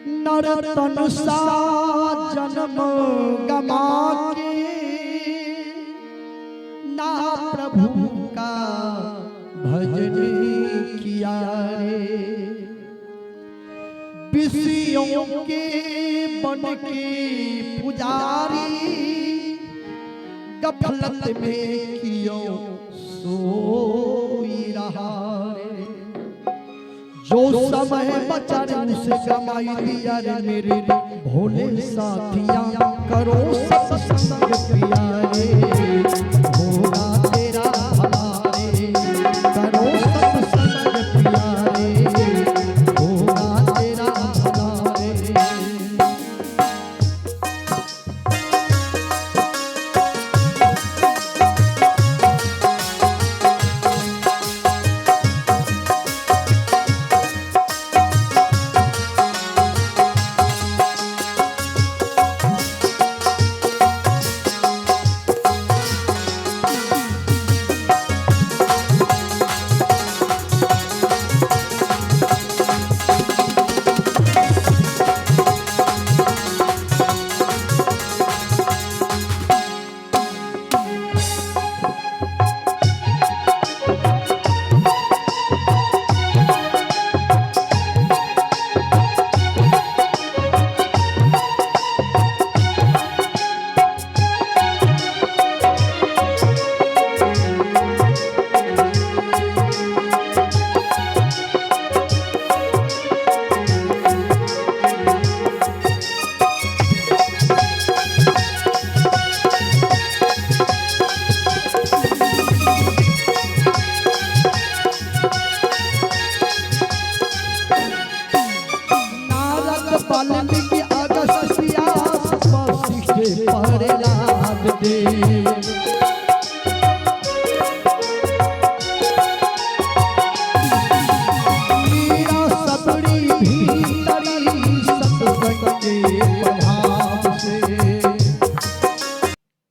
नर्तन सा जन्म गमा के ना प्रभु का भजन किया रे। विषयों के बन के पुजारी गफलत में कियो सोई रहा रे। जो समय बचा रे उसे कमाई दिया रे मेरे भोले साथिया। करो सत्संग पिया रे होगा तेरा भला रे। करो सत्संग पिया रे होगा तेरा भला रे।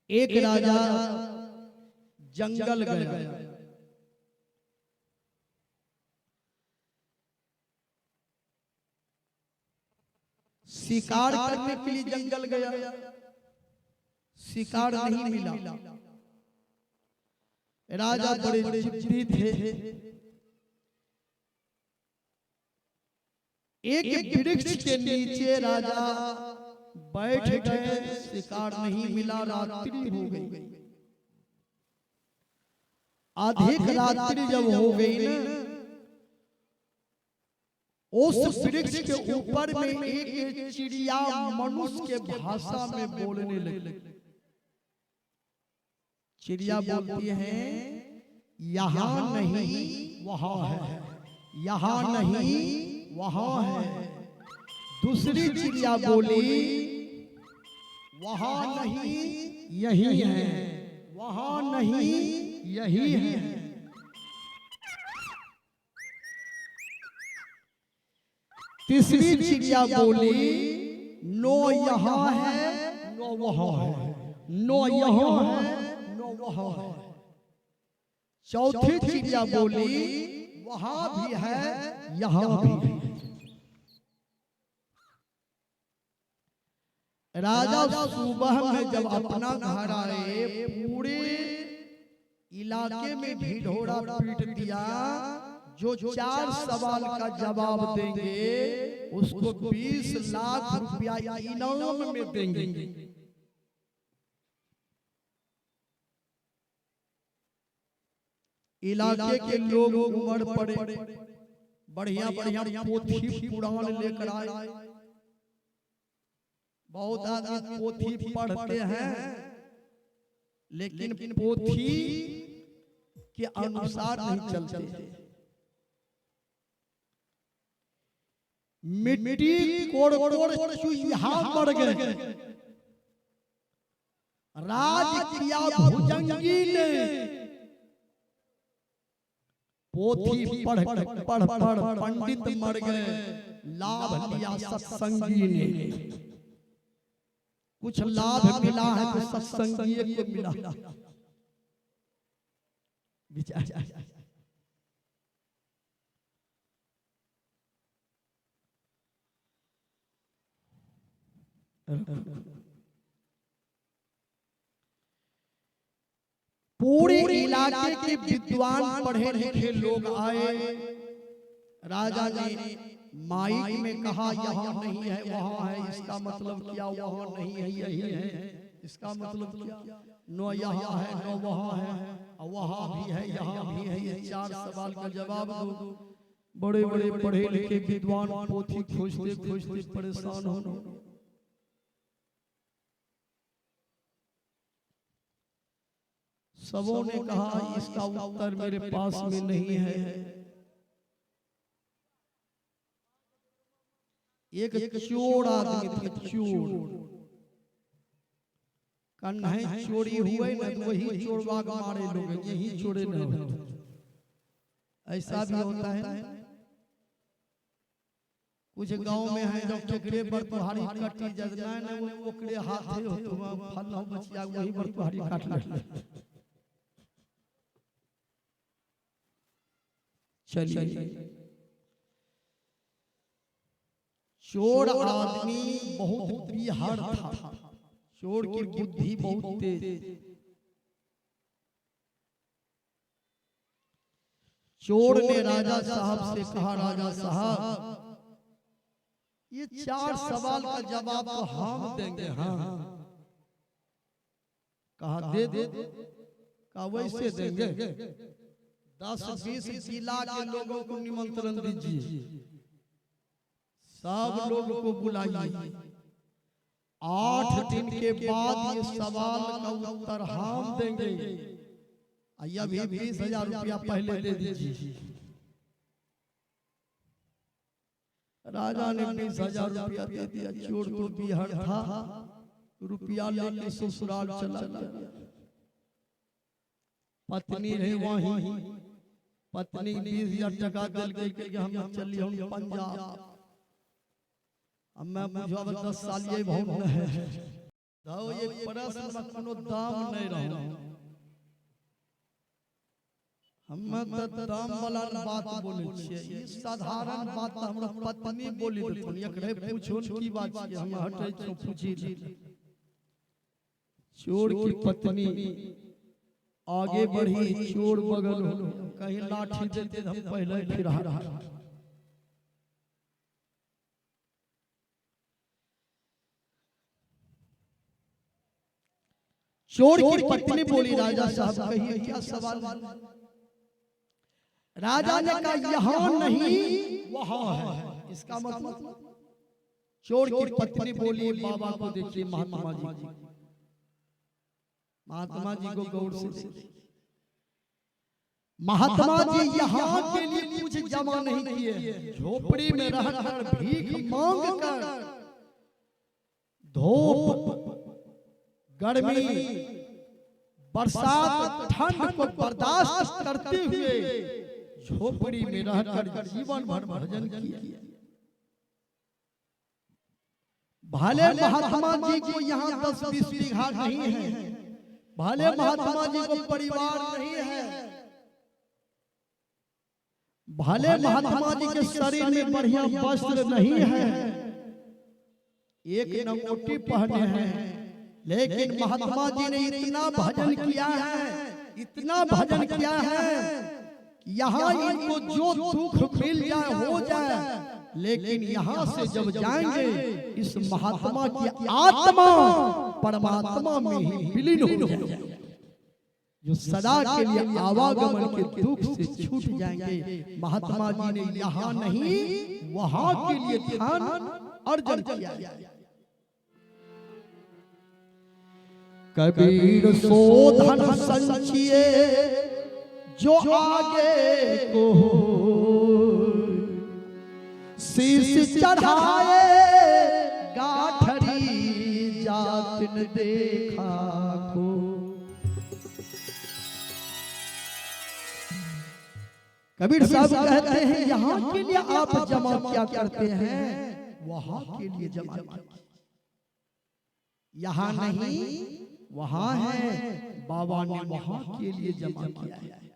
एक राजा जंगल गया। शिकार करने के लिए जंगल गया, शिकार नहीं मिला। राजा बड़े जिद्दी थे। एक वृक्ष के नीचे राजा बैठ गए, शिकार नहीं मिला, रात्रि हो गई। अधिक रात्रि जब हो गई ना, उस वृक्ष के ऊपर में एक चिड़िया मनुष्य के भाषा में बोलने लगी। चिड़िया बोलती है यहाँ नहीं वहाँ है, यहाँ नहीं वहाँ है। दूसरी चिड़िया बोली वहाँ नहीं यही है, वहाँ नहीं यही है। तीसरी चिड़िया बोली नो यहाँ है नो वहाँ है, नो यहाँ है नो वहाँ है। चौथी चिड़िया बोली वहाँ भी है यहाँ भी है। राजा सुबह में जब अपना घर आए, पूरे इलाके में ढिढोरा पीट दिया। जो 4 सवाल का जवाब देंगे उसको 20 लाख रुपया इनाम में देंगे। इलाके के लोग उमड़ पड़े, बढ़िया बढ़िया पोथी पुराण लेकर आए। बहुत आदमी पोथी पढ़ते हैं लेकिन पोथी के अनुसार नहीं चलते। मिट्टी कोड़ कोड़ चूहा मर गए। राज किया भुजंगी ने, पोथी पढ़ पढ़ पढ़ पंडित मर गए, लाभ लिया सत्संगी ने। कुछ लाभ मिला है तो सत्संगी को मिला। विचार पूरे इलाके के विद्वान पढ़े लिखे लोग आए। राजा ने माइक में कहा यहाँ नहीं है वहाँ है, इसका मतलब क्या? वहाँ नहीं है यही है, इसका मतलब क्या? नो यहाँ है नो वहाँ है, वहाँ भी है यहाँ भी है। ये चार सवाल का जवाब दो। बड़े बड़े पढ़े लिखे विद्वान पोथी खोजते खोजते परेशान हो। सबों ने कहा इसका उत्तर मेरे पास में नहीं है। एक चोर आदमी था, चोर कन्हई चोरी हुए न तो वही चोरवा के मारे लोग, यही चोरे न हो। ऐसा भी होता है। कुछ गांव में है जब केकरे पर तुम्हारी कटी जजना है वो ओकरे हाथे हो तुम फलना बचिया वही पर तुम्हारी काट ले। चलिए, चोर आदमी बहुत बिहार था, चोर की बुद्धि बहुत तेज। चोर ने राजा साहब से कहा, राजा साहब ये चार सवाल का जवाब तो हम देंगे। हाँ कहा दे दे, कहा वैसे देंगे। 10-20 जिला के लोगों को निमंत्रण दीजिए, सब लोगों को बुलाइए। 8 दिन के बाद ये सवाल का उत्तर हम देंगे। अभी 20,000 रुपया पहले दे दीजिए। राजा ने 20,000 रुपया दे दिया। चोर तो बिहार था, रुपया लेके ससुराल चला गया। पत्नी रही वहीं, पत्नी 20,000 टका दल के हम चलिए हम पंजाब। अब मैं बुझा 10 साल ये बहुत है दाओ ये प्रश्न में कोनो दाम नहीं रहा। हम त दाम वाला बात बोले छिए, ई साधारण बात हमरा पत्नी बोली देथुन। एकरे पूछोन की बात छिए, हम हटै छौ पूछी। चोर की पत्नी आगे बढ़ी, चोर बगल हो, कहीं लाठी देते हम पहले फिरा रहा। चोर की पत्नी बोली, राजा साहब कहिए क्या सवाल? राजा ने कहा यहाँ नहीं वहाँ है। इसका मतलब चोर की पत्नी बोली, बाबा को देखिए, महात्मा जी, महात्मा जी को गौर से देखिए। महात्मा जी यहाँ के लिए कुछ जमा नहीं किए, झोपड़ी में रहकर भीख मांग कर, धूप गर्मी बरसात ठंड को बर्दाश्त करते हुए झोपड़ी में रहकर जीवन भर भजन किया। भले महात्मा जी को यहाँ 10-20 बीघा नहीं है, भले महात्मा जी को परिवार नहीं है, भले महात्मा जी के शरीर में बढ़िया वस्त्र नहीं है, एक नंगोटी पहने हैं, लेकिन महात्मा जी ने इतना भजन किया है, इतना भजन किया है, यहाँ इनको जो दुख मिल जाए हो जाए, लेकिन यहाँ से जब जाएंगे इस महात्मा की आत्मा परमात्मा में ही विलीन हो जाएगी, जो सदा के लिए आवागमन के दुख से छूट जाएंगे। महात्मा जी ने यहाँ नहीं वहाँ के लिए ध्यान अर्जन किया। कबीर सो धन संचिए जो आगे को शीश चढ़ाए, गाठरी जातिन देखा को। कबीर साहब कहते हैं यहाँ के लिए आप जमा क्या करते हैं, वहां के लिए जमा किया। यहाँ नहीं वहां है, बाबा ने वहां के लिए जमा किया है।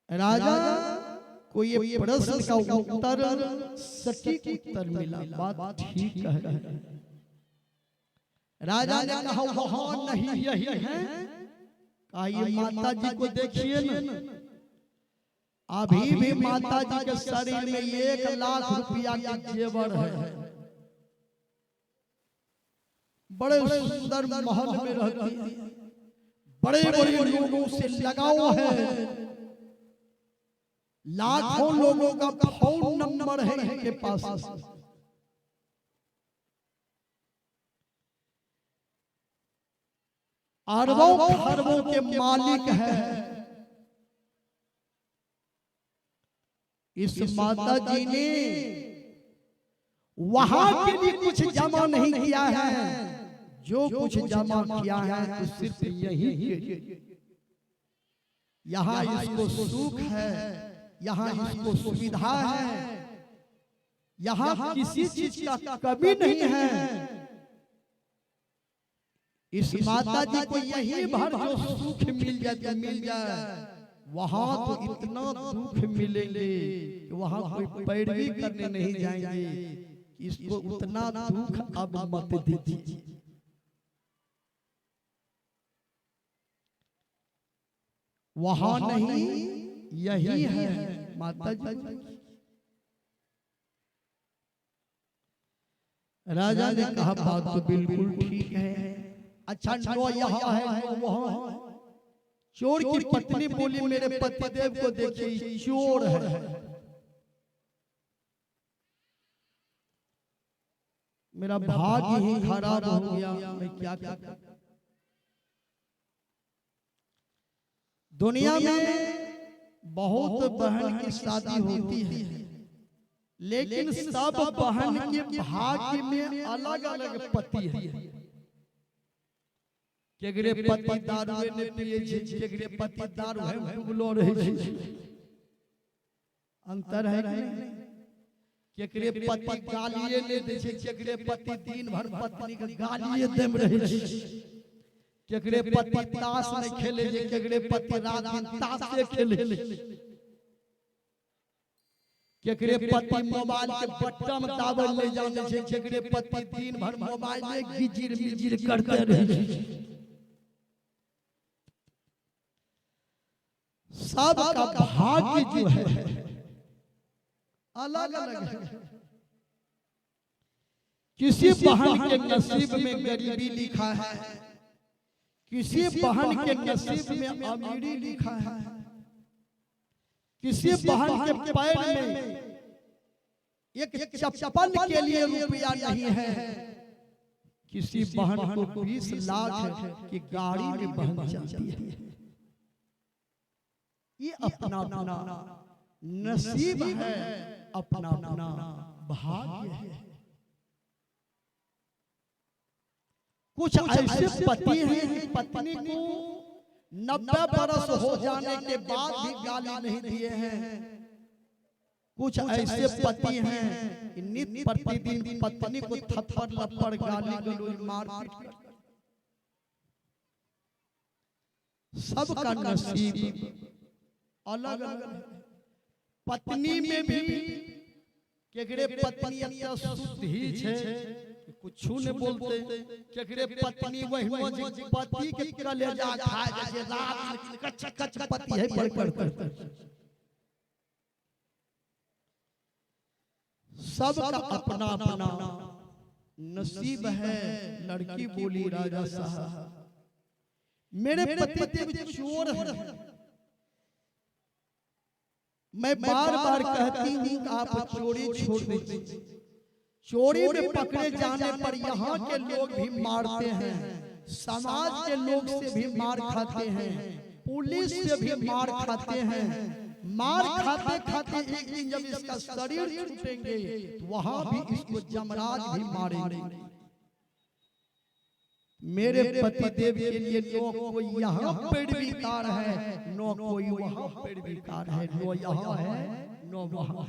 राजा को ये प्रश्न का उत्तर सटीक उत्तर मिला। बात ठीक है। राजा ने कहा वहां नहीं यही है। कहा ये माता जी को देखिए न, अभी भी माता जी के शरीर में 1 लाख रुपया का जेवर है। बड़े सुंदर महल में रहती है, बड़े बड़े लोगों से लगाव है, लाखों लोगों का फोन नंबर है इनके पास। अरबों खरबों के मालिक है। इस माता जी ने वहां के लिए कुछ जमा नहीं किया है, जो कुछ जमा किया है तो सिर्फ यही यहाँ इसको सुख है, यहाँ इसको सुविधा है, यहाँ किसी चीज का कमी नहीं है। इस माता जी को यही भर जो सुख मिल जाए, वहां तो इतना दुख मिलेंगे कि वहां कोई पैरवी करने नहीं जाएंगे। इसको उतना दुख अब मत दीजिए। वहां नहीं यही है माता जी। राजा ने कहा बात तो बिल्कुल ठीक है। अच्छा नो यहाँ है वहां है। चोर की पत्नी बोली मेरे पतिदेव को देखिए चोर है। मेरा भाग्य ही खराब हो गया, मैं क्या करूं। दुनिया में बहुत बहन की शादी होती है, लेकिन सब बहन के भाग्य में अलग अलग पति है। केगरे पति दारू ने पिए छे, केगरे पति दारू है डुबलो रहे छे। अंतर है कि केगरे पति गालिए ले दे छे, केगरे पति दिन भर पत्नी के गालिए देम रहे छे। केगरे पति ताश नहीं खेले छे, केगरे पति रात दिन ताश से खेले। केगरे पति मोबाइल के बटन दाबल ले जाने छे, केगरे पति दिन भर मोबाइल में गिजिर मिजिर करते रहे छे। सबका भाग्य जो है अलग अलग है। किसी बहन के नसीब में गरीबी लिखा है, किसी बहन के नसीब में अमीरी लिखा है, किसी बहन के पैर में एक चप्पल के लिए रुपया नहीं है, किसी बहन को 20 लाख की गाड़ी में बहन जाती है। ये अपना अपना नसीब है, अपना अपना भाग्य है। कुछ ऐसे पति हैं पत्नी को 90 बरस हो जाने के बाद भी गाली नहीं दिए हैं। कुछ ऐसे पति हैं नित्य प्रतिदिन पत्नी को थप्पड़ लप्पड़ गाली गलौज मारपीट। सबका नसीब अलग अलग। पत्नी में भी केकरे पत्नी अत्या शुद्ध ही छे, कुछ न बोलते। केकरे पत्नी वही पति के कलेजा खाए जैसे रात कच कच पति है पर सबका अपना अपना नसीब है। लड़की बोली राजा साहब मेरे पति देव चोर है। मैं बार बार कहती हूँ आप चोरी छोड़ दीजिए। चोरी में पकड़े जाने पर यहाँ के लोग भी मारते हैं, समाज के लोग से भी मार खाते हैं, पुलिस से भी मार खाते हैं। मार खाते खाते एक दिन जब इसका शरीर छूटेंगे तो वहां भी इसको जमराज भी मारेंगे। मेरे पति देव के लिए नो कोई यहाँ पेड़विकार है, नो कोई वहाँ पेड़विकार है, नो यहाँ है नो वहाँ।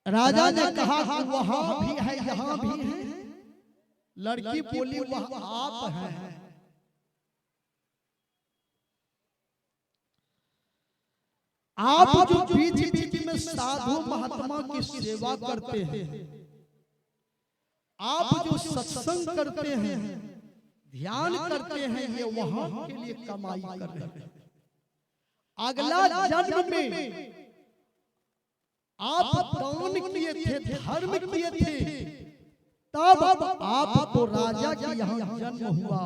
राजा ने कहा कि वहाँ भी है यहाँ भी है। लड़की बोली वह आप हैं। आप जो बीच बीच में साधु महात्मा की सेवा करते हैं, आप जो सत्संग करते हैं, ध्यान करते हैं, ये वहां के लिए कमाई कर रहे हैं। अगला जन्म में आप दान किए थे, धर्म किए थे, तब आपको राजा के यहाँ जन्म हुआ,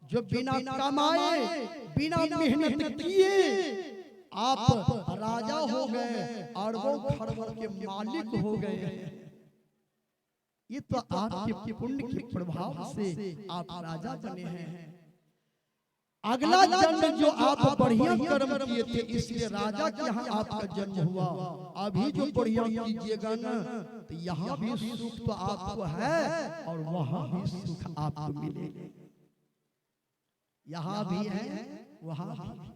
जो बिना कमाए बिना मेहनत किए आप राजा हो गए, अरबों खरबों के मालिक हो गए। ये तो आपके पुण्य के प्रभाव से आप राजा बने हैं। अगला जन्म जो आप बढ़िया कर्म किए थे, इसलिए राजा के यहाँ आपका जन्म हुआ। अभी जो बढ़िया कीजिएगा ना, तो यहाँ भी सुख तो आपको है और वहां भी सुख आपको मिलेगा। यहाँ भी है, वहां भी।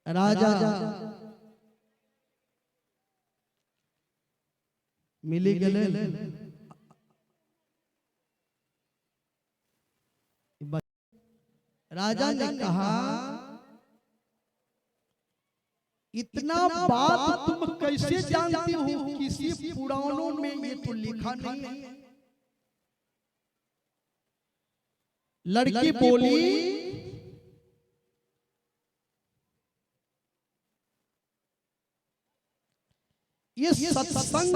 राजा मिली गले, राजा ने कहा, इतना बात तुम कैसे जानती हो? किसी पुराणों में ये तो लिखा नहीं है। लड़की बोली, ये सत्संग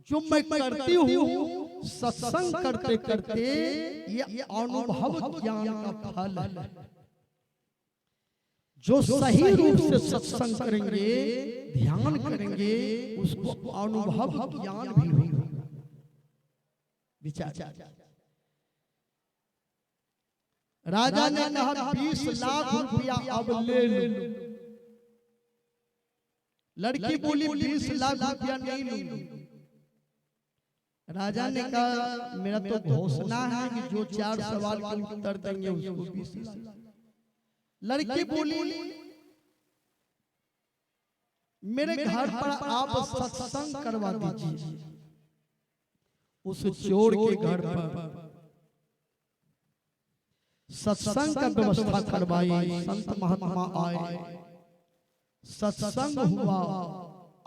जो मैं करती हूँ, सत्संग करते करते ये अनुभव ज्ञान का फल है। जो सही रूप से सत्संग करेंगे, ध्यान करेंगे, उसको अनुभव ज्ञान भी होगा। विचार। राजा ने कहा 20 लाख रुपया अब ले लो। लड़की बोली 20 लाख रुपया नहीं लूंगी। राजा ने कहा मेरा तो घोषणा है कि जो 4 सवाल का उत्तर देंगे उसको 20 लाख। लड़की बोली मेरे घर पर आप सत्संग करवा दीजिए। उस चोर के घर पर सत्संग का व्यवस्था करवाई। संत महात्मा आए, सत्संग हुआ,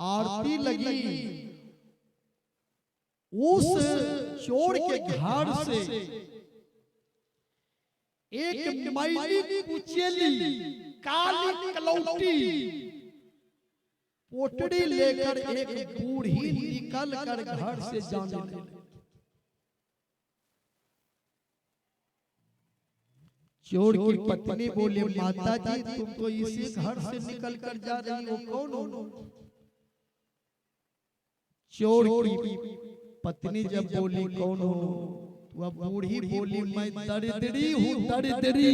आरती लगी। उस चोर के घर से एक मैली कुचेली काली कलौटी पोटड़ी लेकर एक बूढ़ी निकल कर घर से जाने लगी। चोर की पत्नी बोली माता जी तुम तो इसी घर से निकल कर जा रही हो, कौन हो? चोर की पत्नी जब बोली कौन हो, वह बूढ़ी बोली मैं दरिद्री हूँ, दरिद्री।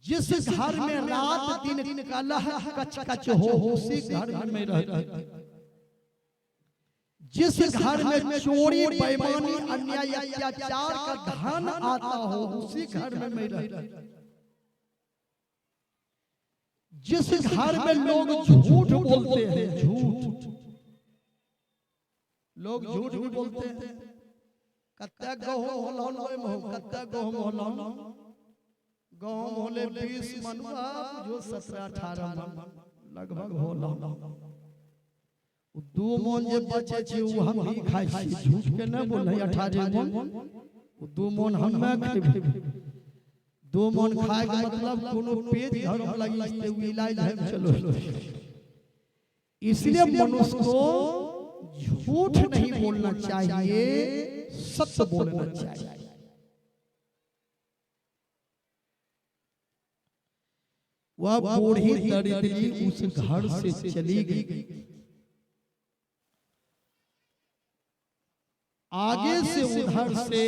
जिस घर में रात दिन कलह कच कच हो, उसी घर में मैं रहती। जिस घर में चोरी बेईमानी अन्याय अत्याचार का धन आता हो, उसी घर में मैं रहती। जिस घर में लोग झूठ बोलते हैं, झूठ लोग झूठ भी बोलते हैं। कत्ता गहूं होलो, कत्ता गहूं होलो, गहूं होले 20 मन, जो 17-18 मन लगभग होलो। 2 मन जे बचे छी उ हम ही खाइ छी, झूठ के न बोलै। 18 मन 2 मन हम खेबै। 2 मन खाए के मतलब कोनो पेट घर में लगी ते इलाज है, चलो। इसलिए मनुष्य को झूठ नहीं बोलना चाहिए, सत्य बोलना चाहिए। वह बूढ़ी दरिद्री उस घर से चली गई। आगे से उधर से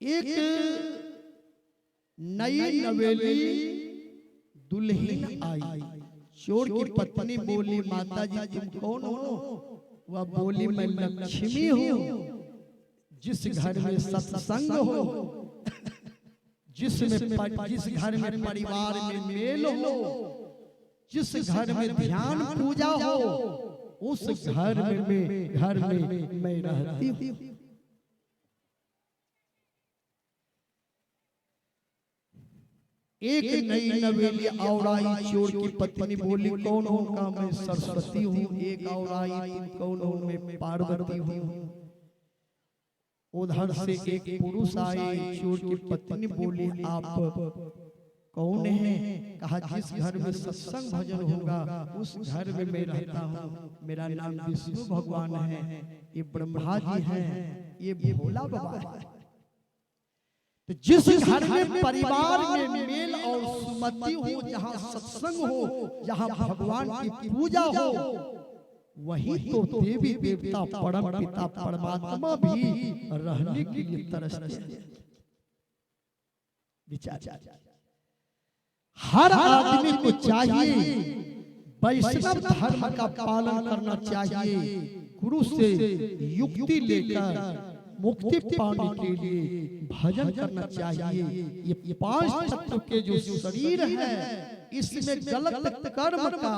एक नई नवेली दुल्हन आई। चोर की पत्नी बोली माता जी तुम कौन हो? वह बोली मैं लक्ष्मी हूँ। जिस घर में सत्संग हो, जिस घर में परिवार में मेल हो, जिस घर में ध्यान पूजा हो, उस घर में मैं रहती हूँ। एक नई नवेली और आई, चोर की पत्नी बोली कौन हो? का मैं सरस्वती हूँ। एक और आई, तुम कौन हो? मैं पार्वती हूँ। उधर से एक पुरुष आए, चोर की पत्नी बोली आप कौन है? कहा जिस घर में सत्संग भजन होगा उस घर में मैं रहता हूँ, मेरा नाम विष्णु भगवान है, ये ब्रह्मा जी हैं, ये भोला बाबा है। तो जिस घर में परिवार में मेल और सुमति हो, जहाँ सत्संग हो, जहाँ भगवान की पूजा हो, वही तो देवी देवता परम पिता परमात्मा भी रहने के लिए तरसते हैं। विचार, हर आदमी को चाहिए वैष्णव धर्म का पालन करना चाहिए, गुरु से युक्ति लेकर मुक्ति पाने के लिए भजन करना चाहिए। ये पांच तत्व के जो शरीर है, इसमें गलत कर्म का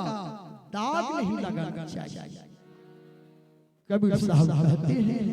दाग नहीं लगाना चाहिए। कबीर साहब कहते हैं